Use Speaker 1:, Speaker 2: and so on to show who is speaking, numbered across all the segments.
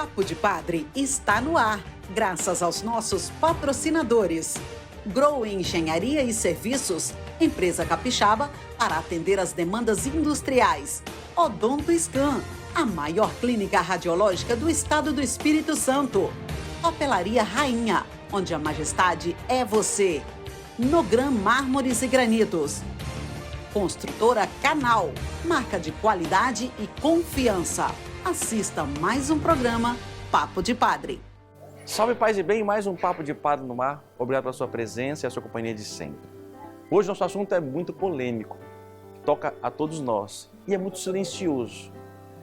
Speaker 1: Papo de Padre está no ar, graças aos nossos patrocinadores. Grow Engenharia e Serviços, empresa capixaba para atender as demandas industriais. Odonto Scan, a maior clínica radiológica do estado do Espírito Santo. Papelaria Rainha, onde a majestade é você. Nogram Mármores e Granitos. Construtora Canal, marca de qualidade e confiança. Assista mais um programa Papo de Padre.
Speaker 2: Salve, paz e bem, mais um Papo de Padre no Mar. Obrigado pela sua presença e a sua companhia de sempre. Hoje nosso assunto é muito polêmico, toca a todos nós e é muito silencioso.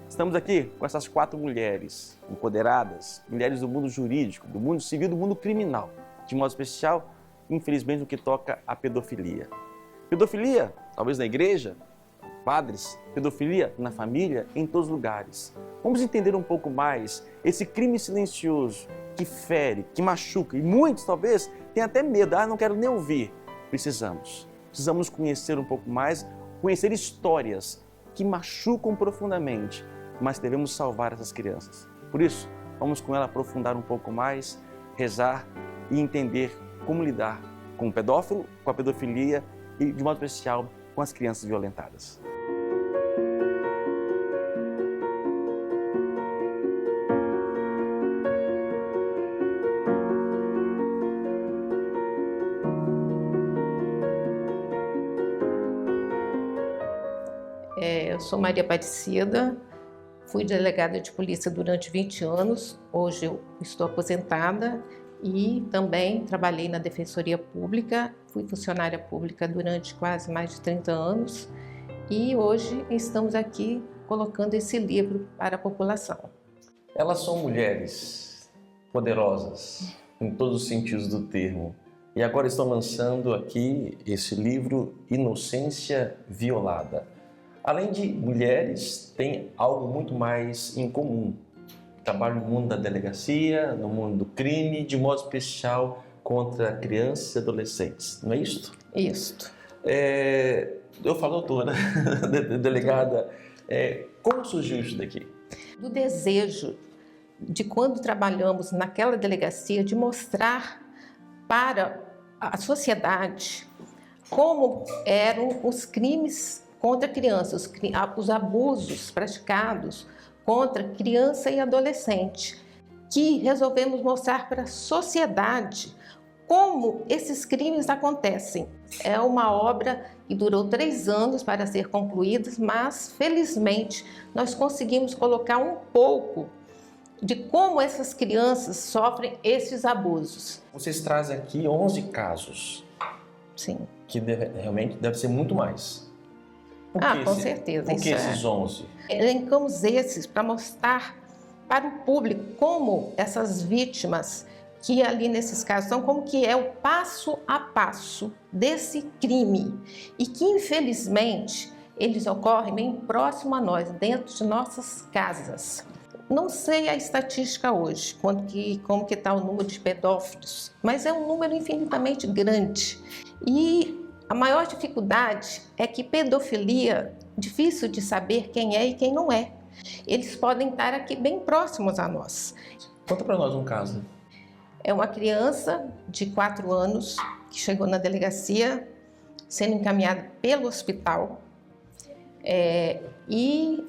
Speaker 2: Estamos aqui com essas 4 mulheres empoderadas, mulheres do mundo jurídico, do mundo civil, do mundo criminal, de modo especial, infelizmente, no que toca à pedofilia. Pedofilia, talvez na igreja, padres, pedofilia na família, em todos os lugares. Vamos entender um pouco mais esse crime silencioso que fere, que machuca e muitos talvez tenham até medo, não quero nem ouvir. Precisamos conhecer um pouco mais, conhecer histórias que machucam profundamente, mas devemos salvar essas crianças. Por isso, vamos com ela aprofundar um pouco mais, rezar e entender como lidar com o pedófilo, com a pedofilia e, de modo especial, com as crianças violentadas.
Speaker 3: Eu sou Maria Aparecida, fui delegada de polícia durante 20 anos, hoje eu estou aposentada e também trabalhei na Defensoria Pública, fui funcionária pública durante quase mais de 30 anos e hoje estamos aqui colocando esse livro para a população.
Speaker 2: Elas são mulheres poderosas, em todos os sentidos do termo, e agora estão lançando aqui esse livro Inocência Violada. Além de mulheres, tem algo muito mais em comum. Trabalho no mundo da delegacia, no mundo do crime, de modo especial contra crianças e adolescentes, não é isso?
Speaker 3: Isso.
Speaker 2: Eu falo, doutora, delegada, como surgiu isso daqui?
Speaker 3: Do desejo de quando trabalhamos naquela delegacia de mostrar para a sociedade como eram os crimes contra crianças, os abusos praticados contra criança e adolescente, que resolvemos mostrar para a sociedade como esses crimes acontecem. É uma obra que durou 3 anos para ser concluída, mas felizmente nós conseguimos colocar um pouco de como essas crianças sofrem esses abusos.
Speaker 2: Vocês trazem aqui 11 casos.
Speaker 3: Sim.
Speaker 2: Que realmente deve ser muito mais.
Speaker 3: Com certeza.
Speaker 2: Por que esses 11?
Speaker 3: Elencamos esses para mostrar para o público como essas vítimas, que ali nesses casos são, como que é o passo a passo desse crime e que infelizmente eles ocorrem bem próximo a nós, dentro de nossas casas. Não sei a estatística hoje, como que está o número de pedófilos, mas é um número infinitamente grande. E a maior dificuldade é que pedofilia, difícil de saber quem é e quem não é. Eles podem estar aqui bem próximos a nós.
Speaker 2: Conta para nós um caso.
Speaker 3: É uma criança de 4 anos que chegou na delegacia, sendo encaminhada pelo hospital.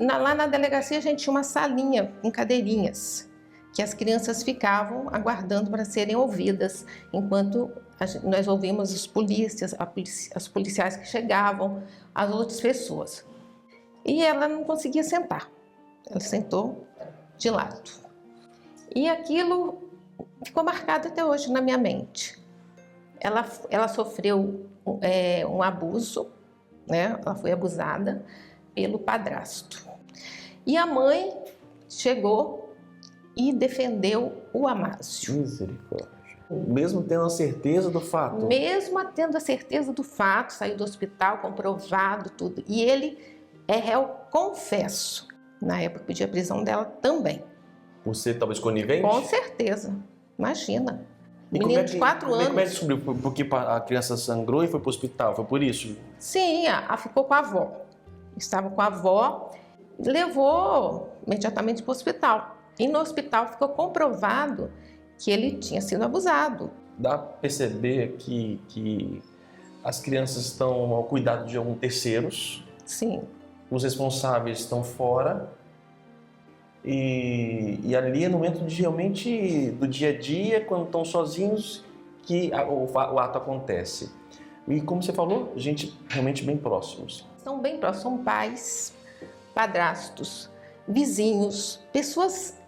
Speaker 3: Lá na delegacia a gente tinha uma salinha com cadeirinhas, que as crianças ficavam aguardando para serem ouvidas, enquanto nós ouvimos os polícias, as policiais que chegavam, as outras pessoas. E ela não conseguia sentar, ela sentou de lado. E aquilo ficou marcado até hoje na minha mente. Ela sofreu um abuso, né? Ela foi abusada pelo padrasto. E a mãe chegou e defendeu o Amásio.
Speaker 2: Misericórdia. Mesmo tendo a certeza do fato?
Speaker 3: Mesmo tendo a certeza do fato, saiu do hospital, comprovado tudo. E ele é réu confesso. Na época pedi a prisão dela também.
Speaker 2: Você talvez conivente?
Speaker 3: Com certeza. Imagina. Menino de 4 anos.
Speaker 2: Como é que descobriu? Porque a criança sangrou e foi para o hospital? Foi por isso?
Speaker 3: Sim, ficou com a avó. Estava com a avó, levou imediatamente para o hospital. E no hospital ficou comprovado que ele tinha sido abusado.
Speaker 4: Dá para perceber que as crianças estão ao cuidado de alguns terceiros.
Speaker 3: Sim.
Speaker 4: Os responsáveis estão fora. E ali é no momento realmente do dia a dia, quando estão sozinhos, que o ato acontece. E como você falou, gente realmente bem próximos.
Speaker 3: São bem próximos, são pais, padrastos, vizinhos, pessoas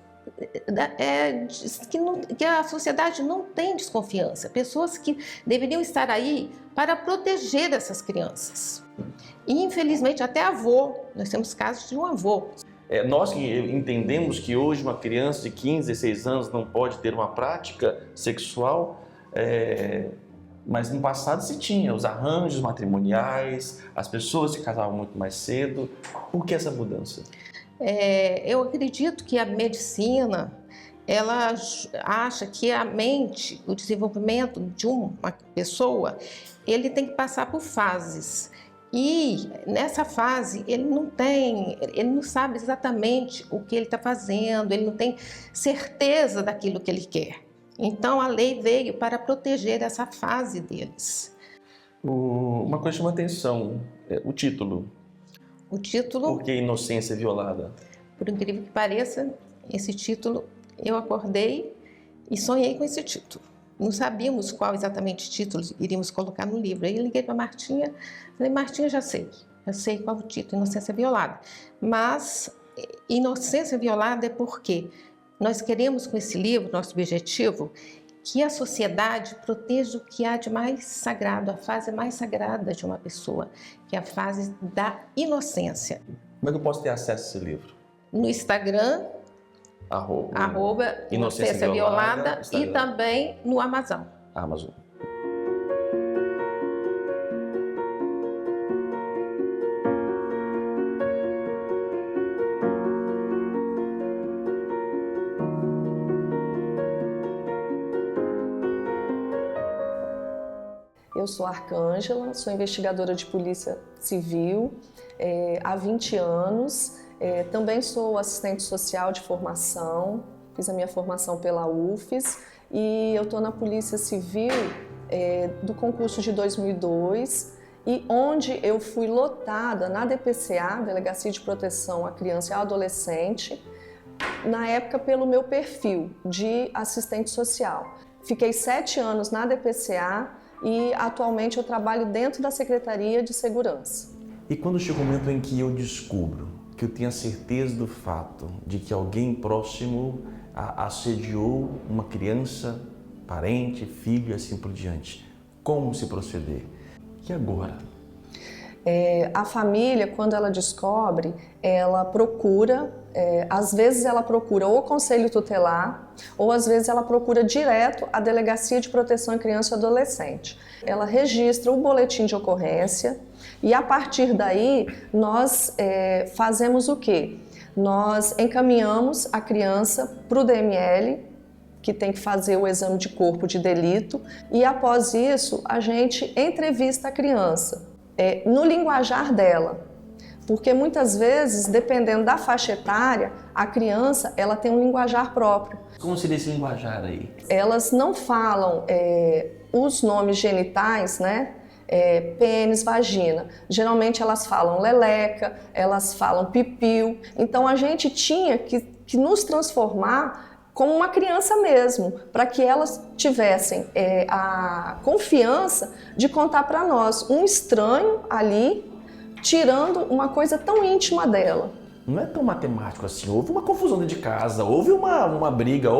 Speaker 3: que a sociedade não tem desconfiança, pessoas que deveriam estar aí para proteger essas crianças. E infelizmente até avô, nós temos casos de um avô.
Speaker 4: Nós que entendemos que hoje uma criança de 15, 16 anos não pode ter uma prática sexual, mas no passado se tinha os arranjos matrimoniais, as pessoas se casavam muito mais cedo. Por que essa mudança?
Speaker 3: Eu acredito que a medicina, ela acha que a mente, o desenvolvimento de uma pessoa, ele tem que passar por fases. E nessa fase ele não sabe exatamente o que ele está fazendo, ele não tem certeza daquilo que ele quer. Então a lei veio para proteger essa fase deles.
Speaker 4: Uma coisa chama atenção, o título.
Speaker 3: O título,
Speaker 4: Por que inocência violada?
Speaker 3: por incrível que pareça, esse título eu acordei e sonhei com esse título. Não sabíamos qual exatamente título iríamos colocar no livro. Aí eu liguei para a Martinha, falei, Martinha, já sei qual o título, Inocência Violada. Mas inocência violada é porque nós queremos com esse livro, nosso objetivo, que a sociedade proteja o que há de mais sagrado, a fase mais sagrada de uma pessoa, que é a fase da inocência.
Speaker 4: Como é que eu posso ter acesso a esse livro?
Speaker 3: No Instagram,
Speaker 4: @
Speaker 3: Inocência Violada, e também no Amazon.
Speaker 4: Amazon.
Speaker 5: Eu sou Arcângela, sou investigadora de polícia civil há 20 anos. Também sou assistente social de formação, fiz a minha formação pela UFES e eu estou na Polícia Civil do concurso de 2002 e onde eu fui lotada na DPCA, Delegacia de Proteção à Criança e ao Adolescente, na época pelo meu perfil de assistente social. Fiquei 7 anos na DPCA e atualmente eu trabalho dentro da Secretaria de Segurança.
Speaker 4: E quando chega o momento em que eu descubro, que eu tenho a certeza do fato de que alguém próximo assediou uma criança, parente, filho e assim por diante, como se proceder? E agora?
Speaker 5: A família, quando ela descobre, ela procura, às vezes ela procura ou o Conselho Tutelar, ou às vezes ela procura direto a Delegacia de Proteção à Criança e Adolescente. Ela registra o boletim de ocorrência e a partir daí nós fazemos o quê? Nós encaminhamos a criança para o DML, que tem que fazer o exame de corpo de delito, e após isso a gente entrevista a criança no linguajar dela. Porque muitas vezes, dependendo da faixa etária, a criança ela tem um linguajar próprio.
Speaker 4: Como seria esse linguajar aí?
Speaker 5: Elas não falam os nomes genitais, né? Pênis, vagina. Geralmente elas falam leleca, elas falam pipiu. Então a gente tinha que nos transformar como uma criança mesmo, para que elas tivessem a confiança de contar para nós um estranho ali, tirando uma coisa tão íntima dela.
Speaker 4: Não é tão matemático assim, houve uma confusão dentro de casa, houve uma briga,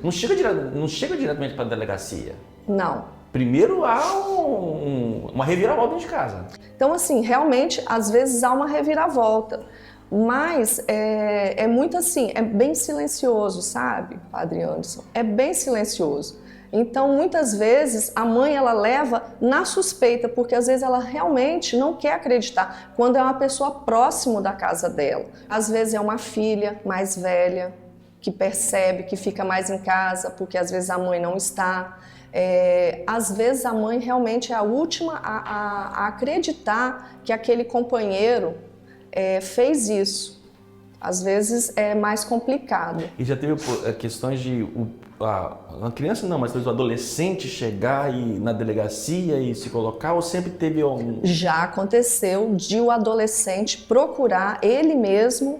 Speaker 4: não chega diretamente para a delegacia.
Speaker 5: Não.
Speaker 4: Primeiro há uma reviravolta dentro de casa.
Speaker 5: Então assim, realmente, às vezes há uma reviravolta. Mas é muito assim, é bem silencioso, sabe, Padre Anderson? É bem silencioso. Então, muitas vezes, a mãe ela leva na suspeita, porque às vezes ela realmente não quer acreditar, quando é uma pessoa próximo da casa dela. Às vezes é uma filha mais velha, que percebe que fica mais em casa, porque às vezes a mãe não está. Às vezes a mãe realmente é a última a acreditar que aquele companheiro fez isso. Às vezes é mais complicado.
Speaker 4: E já teve questões de a criança não, mas talvez o adolescente chegar na delegacia e se colocar, ou sempre teve um...
Speaker 5: Já aconteceu de o adolescente procurar ele mesmo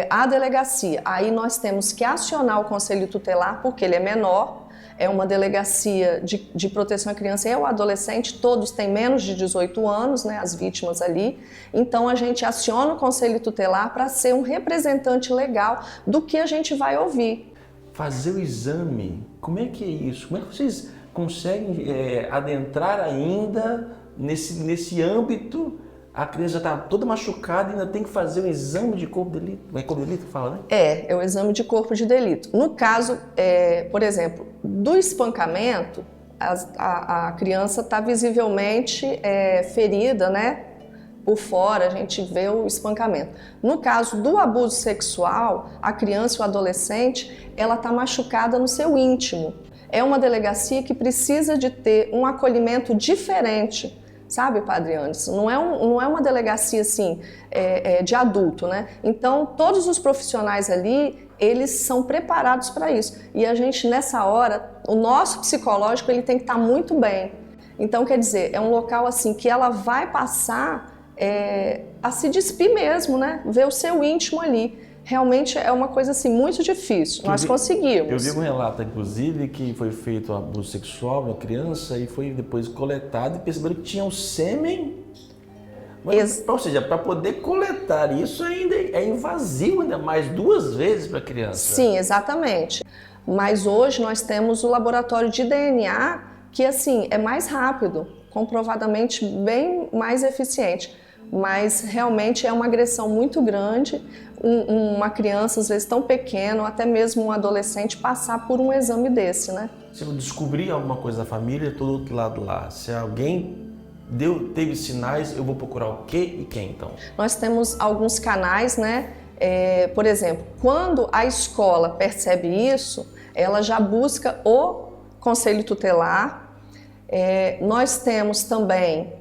Speaker 5: a delegacia. Aí nós temos que acionar o conselho tutelar, porque ele é menor, é uma delegacia de proteção à criança e ao adolescente, todos têm menos de 18 anos, né, as vítimas ali. Então a gente aciona o conselho tutelar para ser um representante legal do que a gente vai ouvir.
Speaker 4: Fazer o exame, como é que é isso? Como é que vocês conseguem adentrar ainda nesse âmbito? A criança já está toda machucada e ainda tem que fazer um exame de corpo de delito. É corpo de delito que fala, né? É
Speaker 5: o exame de corpo de delito. No caso, por exemplo, do espancamento, a criança está visivelmente ferida, né? Por fora, a gente vê o espancamento. No caso do abuso sexual, a criança ou adolescente, ela está machucada no seu íntimo. É uma delegacia que precisa de ter um acolhimento diferente, sabe, Padre Anderson? Não é uma delegacia assim, de adulto, né? Então, todos os profissionais ali, eles são preparados para isso. E a gente, nessa hora, o nosso psicológico, ele tem que estar muito bem. Então, quer dizer, é um local assim que ela vai passar a se despir mesmo, né? Ver o seu íntimo ali. Realmente é uma coisa assim muito difícil. Nós conseguimos.
Speaker 4: Eu vi um relato, inclusive, que foi feito um abuso sexual na criança e foi depois coletado e perceberam que tinha um sêmen. Ou seja, para poder coletar isso ainda é invasivo, ainda mais 2 vezes para a criança.
Speaker 5: Sim, exatamente. Mas hoje nós temos o laboratório de DNA que assim é mais rápido, comprovadamente bem mais eficiente. Mas realmente é uma agressão muito grande, uma criança às vezes tão pequena, ou até mesmo um adolescente passar por um exame desse, né?
Speaker 4: Se eu descobrir alguma coisa da família, estou do outro lado lá. Se alguém teve sinais, eu vou procurar o quê e quem então?
Speaker 5: Nós temos alguns canais, né? Por exemplo, quando a escola percebe isso, ela já busca o conselho tutelar. Nós temos também,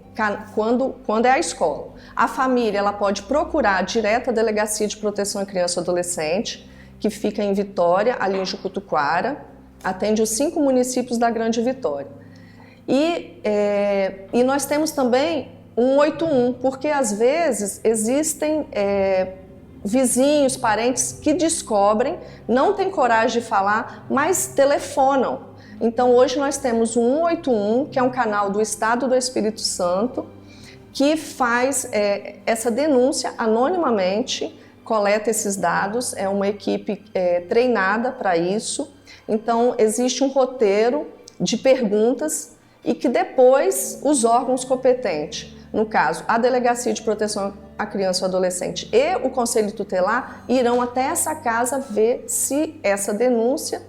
Speaker 5: quando é a escola, a família ela pode procurar direto a Delegacia de Proteção à Criança e Adolescente, que fica em Vitória, ali em Jucutuquara, atende os 5 municípios da Grande Vitória. E nós temos também 181, porque às vezes existem vizinhos, parentes que descobrem, não têm coragem de falar, mas telefonam. Então hoje nós temos o 181, que é um canal do Estado do Espírito Santo, que faz essa denúncia anonimamente, coleta esses dados, é uma equipe treinada para isso. Então existe um roteiro de perguntas e que depois os órgãos competentes, no caso a Delegacia de Proteção à Criança e ao Adolescente e o Conselho Tutelar, irão até essa casa ver se essa denúncia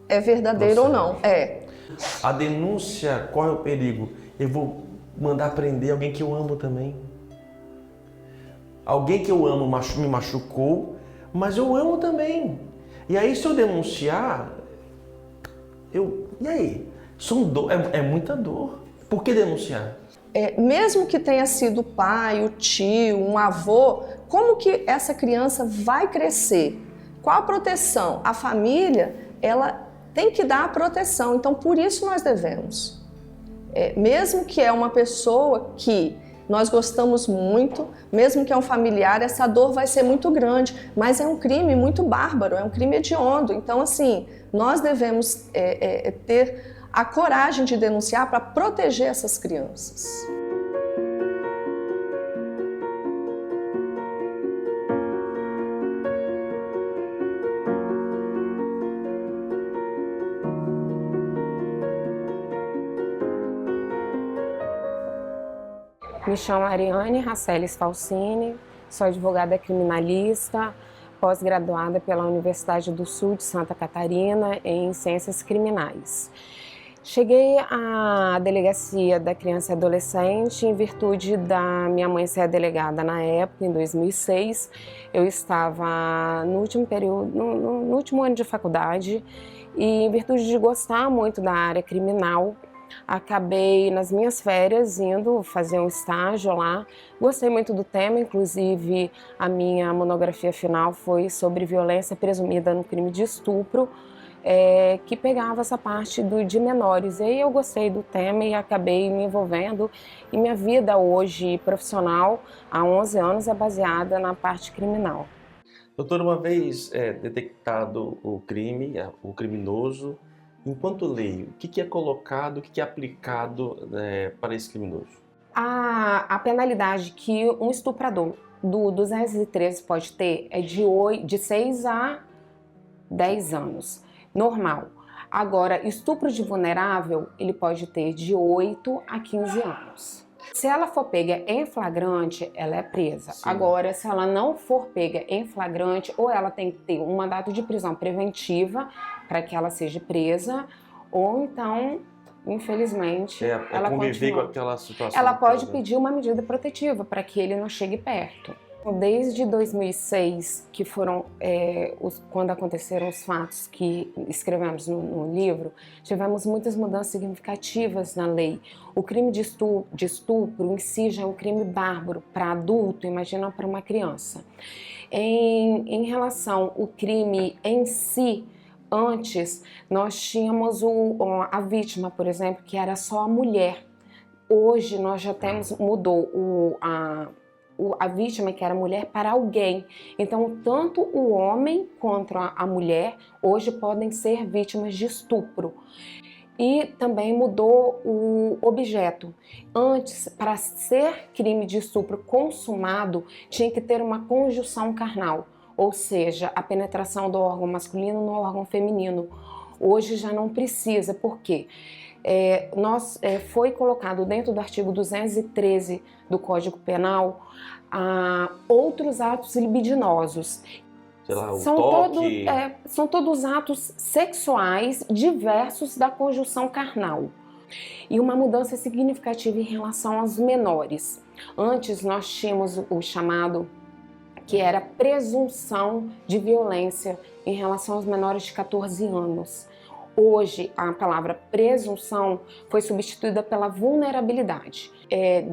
Speaker 5: é verdadeira ou não.
Speaker 4: A denúncia corre o perigo. Eu vou mandar prender alguém que eu amo também. Alguém que eu amo me machucou, mas eu amo também. E aí se eu denunciar, e aí? É muita dor. Por que denunciar?
Speaker 5: Mesmo que tenha sido o pai, o tio, um avô, como que essa criança vai crescer? Qual a proteção? A família, ela tem que dar a proteção, então por isso nós devemos. Mesmo que é uma pessoa que nós gostamos muito, mesmo que é um familiar, essa dor vai ser muito grande, mas é um crime muito bárbaro, é um crime hediondo. Então, assim, nós devemos ter a coragem de denunciar para proteger essas crianças.
Speaker 6: Me chamo Ariane Raceles Falsini, sou advogada criminalista, pós-graduada pela Universidade do Sul de Santa Catarina em Ciências Criminais. Cheguei à Delegacia da Criança e Adolescente em virtude da minha mãe ser a delegada na época, em 2006. Eu estava no último período, no último ano de faculdade e em virtude de gostar muito da área criminal, Acabei nas minhas férias indo fazer um estágio lá. Gostei muito do tema, inclusive a minha monografia final foi sobre violência presumida no crime de estupro, que pegava essa parte de menores. E aí eu gostei do tema e acabei me envolvendo. E minha vida hoje profissional, há 11 anos, é baseada na parte criminal.
Speaker 4: Doutora, uma vez detectado o crime, o criminoso, enquanto lei, o que é colocado, o que é aplicado para esse criminoso?
Speaker 6: A penalidade que um estuprador do 213 pode ter é de 6 a 10 anos, normal. Agora, estupro de vulnerável, ele pode ter de 8 a 15 anos. Se ela for pega em flagrante, ela é presa.
Speaker 4: Sim.
Speaker 6: Agora, se ela não for pega em flagrante, ou ela tem que ter um mandato de prisão preventiva para que ela seja presa, ou então, infelizmente, ela
Speaker 4: conviver
Speaker 6: continua.
Speaker 4: com aquela situação.
Speaker 6: Ela pode pedir uma medida protetiva para que ele não chegue perto. Desde 2006, que foram quando aconteceram os fatos que escrevemos no livro, tivemos muitas mudanças significativas na lei. O crime de estupro em si já é um crime bárbaro para adulto, imagina para uma criança. Em relação ao crime em si, antes nós tínhamos a vítima, por exemplo, que era só a mulher. Hoje nós já mudou a vítima, que era mulher, para alguém. Então, tanto o homem quanto a mulher hoje podem ser vítimas de estupro. E também mudou o objeto. Antes, para ser crime de estupro consumado, tinha que ter uma conjunção carnal, ou seja, a penetração do órgão masculino no órgão feminino. Hoje já não precisa, por quê? Foi colocado dentro do artigo 213 do Código Penal outros atos libidinosos.
Speaker 4: Sei lá, o toque...
Speaker 6: São todos atos sexuais diversos da conjunção carnal. E uma mudança significativa em relação aos menores. Antes nós tínhamos o chamado, que era presunção de violência em relação aos menores de 14 anos. Hoje, a palavra presunção foi substituída pela vulnerabilidade.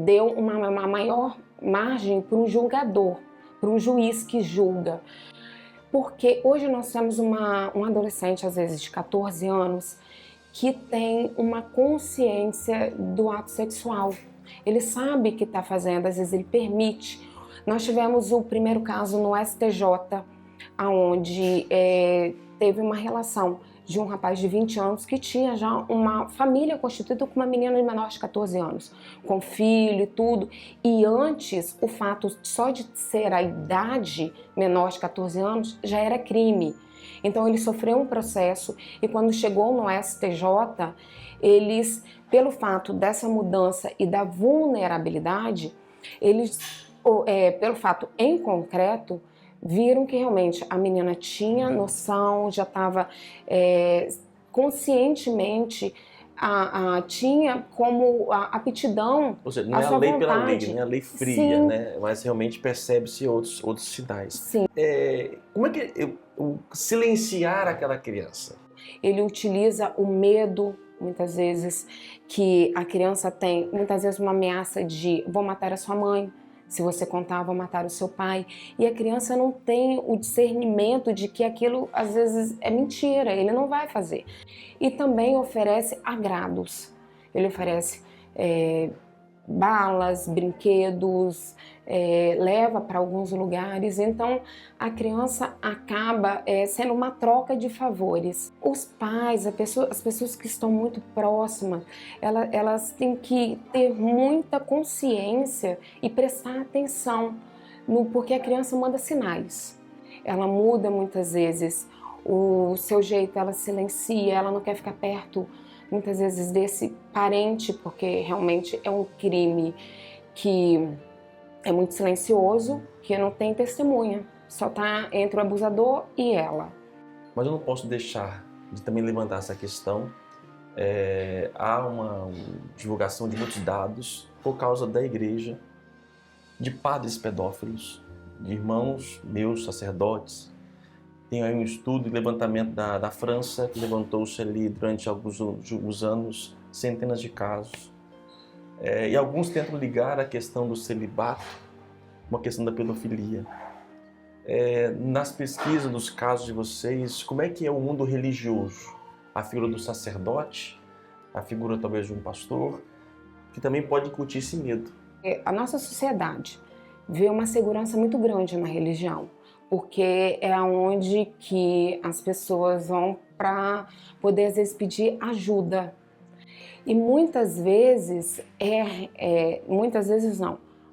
Speaker 6: Deu uma maior margem para um julgador, para um juiz que julga. Porque hoje nós temos um adolescente, às vezes de 14 anos, que tem uma consciência do ato sexual. Ele sabe o que está fazendo, às vezes ele permite. Nós tivemos o primeiro caso no STJ, onde teve uma relação de um rapaz de 20 anos que tinha já uma família constituída com uma menina de menor de 14 anos, com filho e tudo. E antes, o fato só de ser a idade menor de 14 anos já era crime. Então ele sofreu um processo e quando chegou no STJ, eles, pelo fato dessa mudança e da vulnerabilidade, eles, pelo fato em concreto, viram que realmente a menina tinha noção, já estava conscientemente, tinha como a aptidão.
Speaker 4: Ou seja, não é a lei pela lei, não é a lei fria, né? Mas realmente percebe-se outros sinais.
Speaker 6: Sim.
Speaker 4: Como é que silenciar aquela criança?
Speaker 6: Ele utiliza o medo, muitas vezes, que a criança tem, muitas vezes uma ameaça de vou matar a sua mãe, se você contar, vou matar o seu pai. E a criança não tem o discernimento de que aquilo, às vezes, é mentira, ele não vai fazer. E também oferece agrados. Ele oferece balas, brinquedos, leva para alguns lugares. Então, a criança acaba sendo uma troca de favores. Os pais, as pessoas que estão muito próximas, elas têm que ter muita consciência e prestar atenção, porque a criança manda sinais. Ela muda muitas vezes o seu jeito, ela silencia, ela não quer ficar perto muitas vezes desse parente, porque realmente é um crime que é muito silencioso, que não tem testemunha, só está entre o abusador e ela.
Speaker 4: Mas eu não posso deixar de também levantar essa questão. Há uma divulgação de muitos dados por causa da igreja, de padres pedófilos, de irmãos meus, sacerdotes. Tem aí um estudo e levantamento da França, que levantou-se ali durante alguns anos centenas de casos. E alguns tentam ligar a questão do celibato com a questão da pedofilia. Nas pesquisas dos casos de vocês, como é que é o mundo religioso? A figura do sacerdote, a figura talvez de um pastor, que também pode incutir esse medo.
Speaker 6: A nossa sociedade vê uma segurança muito grande na religião, porque é onde que as pessoas vão para poder, às vezes, pedir ajuda. E muitas vezes,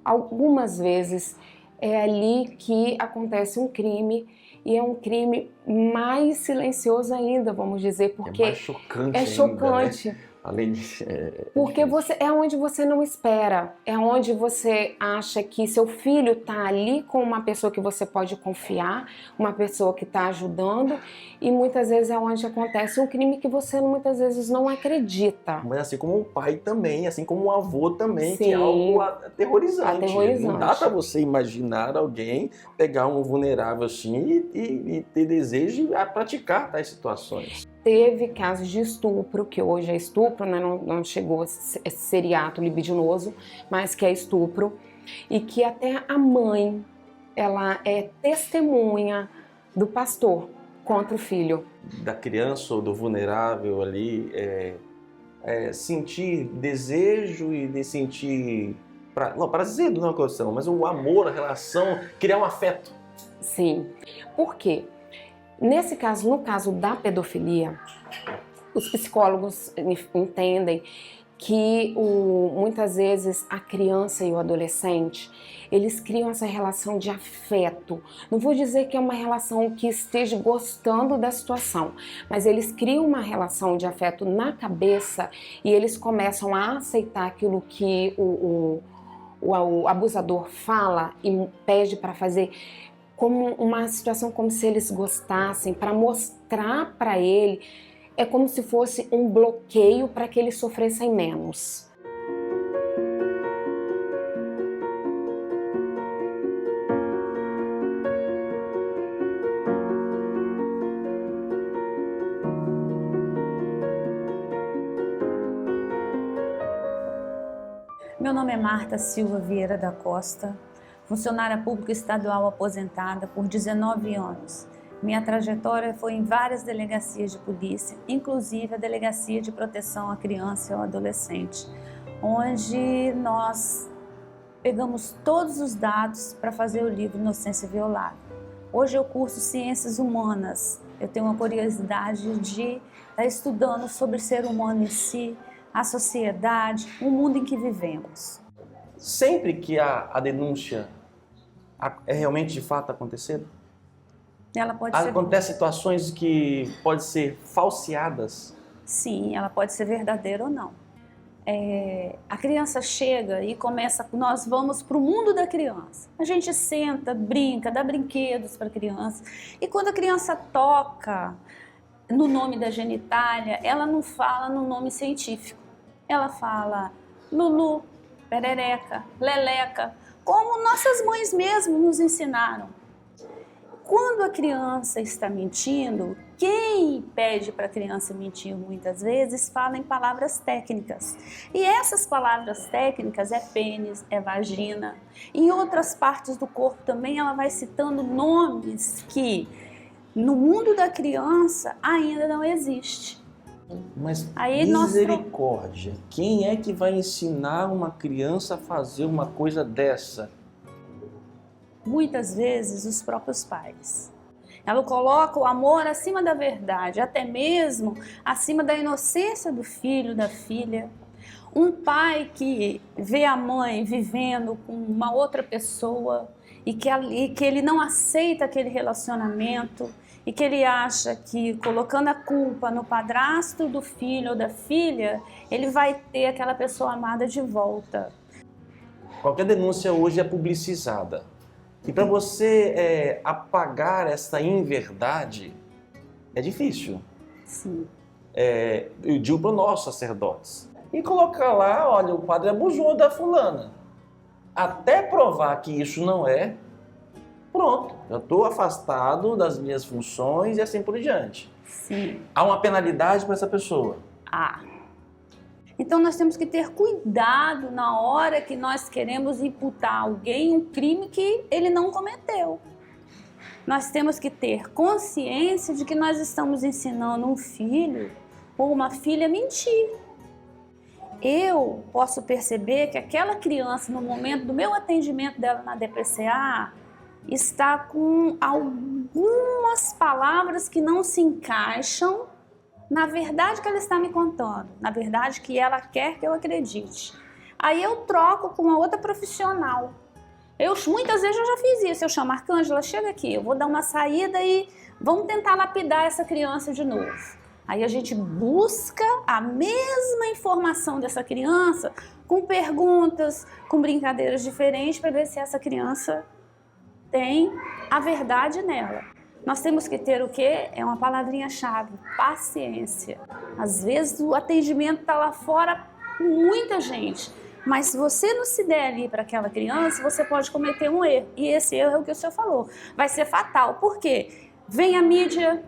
Speaker 6: algumas vezes é ali que acontece um crime, e é um crime mais silencioso ainda, vamos dizer, porque
Speaker 4: é mais chocante.
Speaker 6: É chocante.
Speaker 4: Ainda, né? Além de,
Speaker 6: porque é onde você não espera, é onde você acha que seu filho está ali com uma pessoa que você pode confiar, uma pessoa que está ajudando, e muitas vezes é onde acontece um crime que você muitas vezes não acredita.
Speaker 4: Mas assim como o pai também, assim como o avô também,
Speaker 6: Sim.
Speaker 4: que é algo aterrorizante.
Speaker 6: Aterrorizante.
Speaker 4: Não dá para você imaginar alguém pegar um vulnerável assim e ter desejo de praticar tais situações.
Speaker 6: Teve casos de estupro, que hoje é estupro, né? Não chegou a ser ato libidinoso, mas que é estupro, e que até a mãe, ela é testemunha do pastor contra o filho.
Speaker 4: Da criança ou do vulnerável ali, sentir desejo e de sentir prazer não é uma questão, mas o amor, a relação, criar um afeto.
Speaker 6: Sim, por quê? Nesse caso, no caso da pedofilia, os psicólogos entendem que muitas vezes a criança e o adolescente, eles criam essa relação de afeto. Não vou dizer que é uma relação que esteja gostando da situação, mas eles criam uma relação de afeto na cabeça e eles começam a aceitar aquilo que o abusador fala e pede para fazer, como uma situação como se eles gostassem, para mostrar para ele, é como se fosse um bloqueio para que eles sofressem menos.
Speaker 7: Meu nome é Marta Silva Vieira da Costa, funcionária pública estadual aposentada por 19 anos. Minha trajetória foi em várias delegacias de polícia, inclusive a Delegacia de Proteção à Criança e ao Adolescente, onde nós pegamos todos os dados para fazer o livro Inocência Violada. Hoje eu curso Ciências Humanas. Eu tenho uma curiosidade de estar estudando sobre o ser humano em si, a sociedade, o mundo em que vivemos.
Speaker 4: Sempre que a denúncia é realmente de fato acontecendo?
Speaker 7: Ela pode ser...
Speaker 4: Acontecem situações que podem ser falseadas?
Speaker 7: Sim, ela pode ser verdadeira ou não. A criança chega e começa, nós vamos para o mundo da criança. A gente senta, brinca, dá brinquedos para a criança. E quando a criança toca no nome da genitália, ela não fala no nome científico. Ela fala Lulu, perereca, leleca, como nossas mães mesmo nos ensinaram. Quando a criança está mentindo, quem pede para a criança mentir muitas vezes fala em palavras técnicas. E essas palavras técnicas é pênis, é vagina. Em outras partes do corpo também ela vai citando nomes que no mundo da criança ainda não existe.
Speaker 4: Mas
Speaker 7: Aí
Speaker 4: misericórdia, quem é que vai ensinar uma criança a fazer uma coisa dessa?
Speaker 7: Muitas vezes os próprios pais. Ela coloca o amor acima da verdade, até mesmo acima da inocência do filho, da filha. Um pai que vê a mãe vivendo com uma outra pessoa e que ele não aceita aquele relacionamento e que ele acha que colocando a culpa no padrasto do filho ou da filha, ele vai ter aquela pessoa amada de volta.
Speaker 4: Qualquer denúncia hoje é publicizada. E para você apagar essa inverdade, é difícil.
Speaker 7: Sim.
Speaker 4: Eu digo para os nossos sacerdotes. E colocar lá, olha, o padre abusou da fulana. Até provar que isso não é, pronto, já estou afastado das minhas funções e assim por diante.
Speaker 7: Sim.
Speaker 4: Há uma penalidade para essa pessoa?
Speaker 7: Então nós temos que ter cuidado na hora que nós queremos imputar a alguém um crime que ele não cometeu. Nós temos que ter consciência de que nós estamos ensinando um filho ou uma filha a mentir. Eu posso perceber que aquela criança, no momento do meu atendimento dela na DPCA, está com algumas palavras que não se encaixam na verdade que ela está me contando, na verdade que ela quer que eu acredite. Aí eu troco com uma outra profissional. Muitas vezes eu já fiz isso, eu chamo a Arcângela, chega aqui, eu vou dar uma saída e vamos tentar lapidar essa criança de novo. Aí a gente busca a mesma informação dessa criança com perguntas, com brincadeiras diferentes para ver se essa criança tem a verdade nela. Nós temos que ter o quê? É uma palavrinha-chave, paciência. Às vezes o atendimento está lá fora com muita gente, mas se você não se der ali para aquela criança, você pode cometer um erro. E esse erro é o que o senhor falou, vai ser fatal. Por quê? Vem a mídia,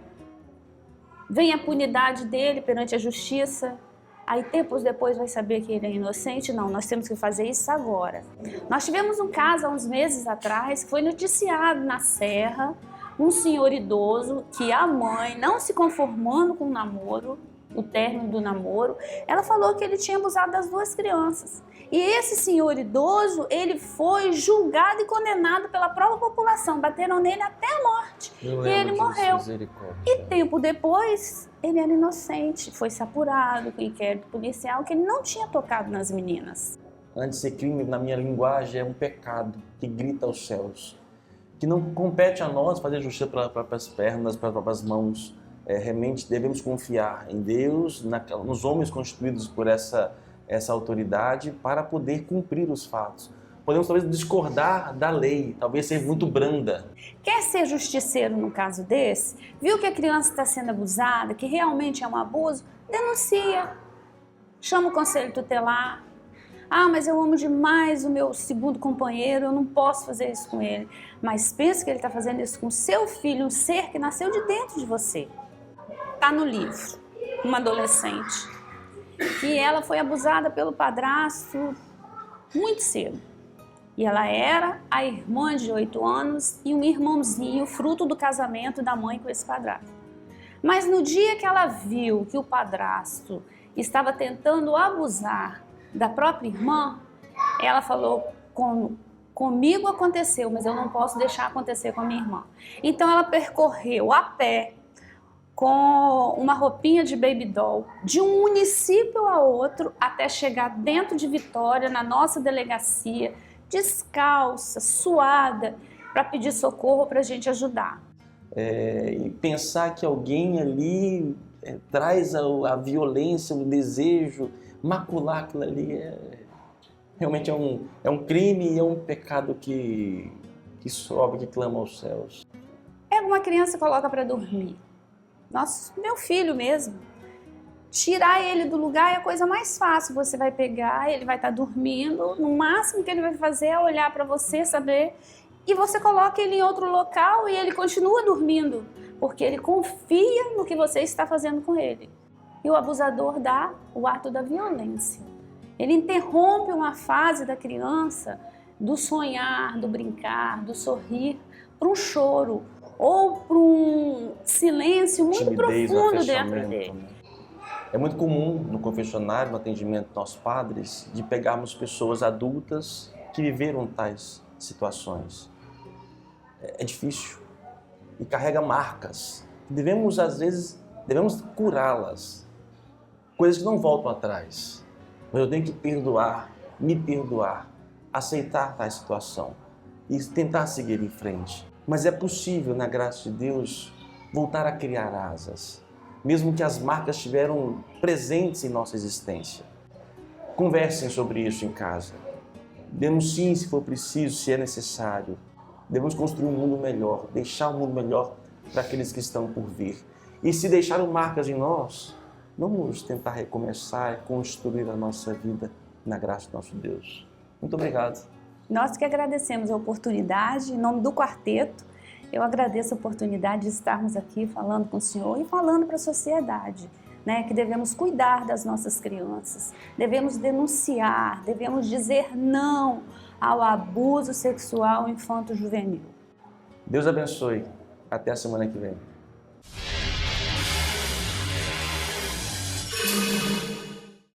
Speaker 7: vem a punidade dele perante a justiça, aí tempos depois vai saber que ele é inocente. Não, nós temos que fazer isso agora. Nós tivemos um caso há uns meses atrás, que foi noticiado na Serra, um senhor idoso que a mãe, não se conformando com o namoro, o término do namoro, ela falou que ele tinha abusado das duas crianças. E esse senhor idoso, ele foi julgado e condenado pela própria população, bateram nele até a morte. E ele morreu. E tempo depois, ele era inocente, foi-se apurado com inquérito policial que ele não tinha tocado nas meninas.
Speaker 2: Antes de ser crime, na minha linguagem, é um pecado que grita aos céus, que não compete a nós fazer justiça pelas próprias pernas, pelas próprias mãos. Realmente devemos confiar em Deus, nos homens constituídos por essa autoridade para poder cumprir os fatos. Podemos talvez discordar da lei, talvez ser muito branda.
Speaker 7: Quer ser justiceiro num caso desse? Viu que a criança está sendo abusada, que realmente é um abuso? Denuncia, chama o conselho tutelar. Ah, mas eu amo demais o meu segundo companheiro, eu não posso fazer isso com ele. Mas pensa que ele está fazendo isso com seu filho, um ser que nasceu de dentro de você. Está no livro, uma adolescente, que ela foi abusada pelo padrasto muito cedo. E ela era a irmã de 8 anos e um irmãozinho, fruto do casamento da mãe com esse padrasto. Mas no dia que ela viu que o padrasto estava tentando abusar da própria irmã, ela falou: comigo aconteceu, mas eu não posso deixar acontecer com a minha irmã. Então ela percorreu a pé, com uma roupinha de baby doll, de um município a outro, até chegar dentro de Vitória, na nossa delegacia, descalça, suada, para pedir socorro, para a gente ajudar.
Speaker 2: E pensar que alguém ali traz a violência, o desejo, macular aquilo ali, realmente é um crime e é um pecado que sobe, que clama aos céus.
Speaker 7: Pega uma criança e coloca para dormir. Meu filho mesmo, tirar ele do lugar é a coisa mais fácil. Você vai pegar, ele vai estar dormindo, no máximo que ele vai fazer é olhar para você, saber, e você coloca ele em outro local e ele continua dormindo, porque ele confia no que você está fazendo com ele. E o abusador dá o ato da violência. Ele interrompe uma fase da criança do sonhar, do brincar, do sorrir, para um choro, ou para um silêncio muito
Speaker 2: Timidez,
Speaker 7: profundo dentro dele.
Speaker 2: É muito comum no confessionário, no atendimento dos nossos padres, de pegarmos pessoas adultas que viveram tais situações. É difícil e carrega marcas. Às vezes, devemos curá-las. Coisas que não voltam atrás. Mas eu tenho que perdoar, me perdoar, aceitar tais situação e tentar seguir em frente. Mas é possível, na graça de Deus, voltar a criar asas, mesmo que as marcas estiveram presentes em nossa existência. Conversem sobre isso em casa. Denunciem se for preciso, se é necessário. Devemos construir um mundo melhor, deixar um mundo melhor para aqueles que estão por vir. E se deixaram marcas em nós, vamos tentar recomeçar e construir a nossa vida na graça do nosso Deus. Muito obrigado.
Speaker 7: Nós que agradecemos a oportunidade, em nome do quarteto, eu agradeço a oportunidade de estarmos aqui falando com o senhor e falando para a sociedade né, que devemos cuidar das nossas crianças, devemos denunciar, devemos dizer não ao abuso sexual infanto-juvenil.
Speaker 2: Deus abençoe. Até a semana que vem.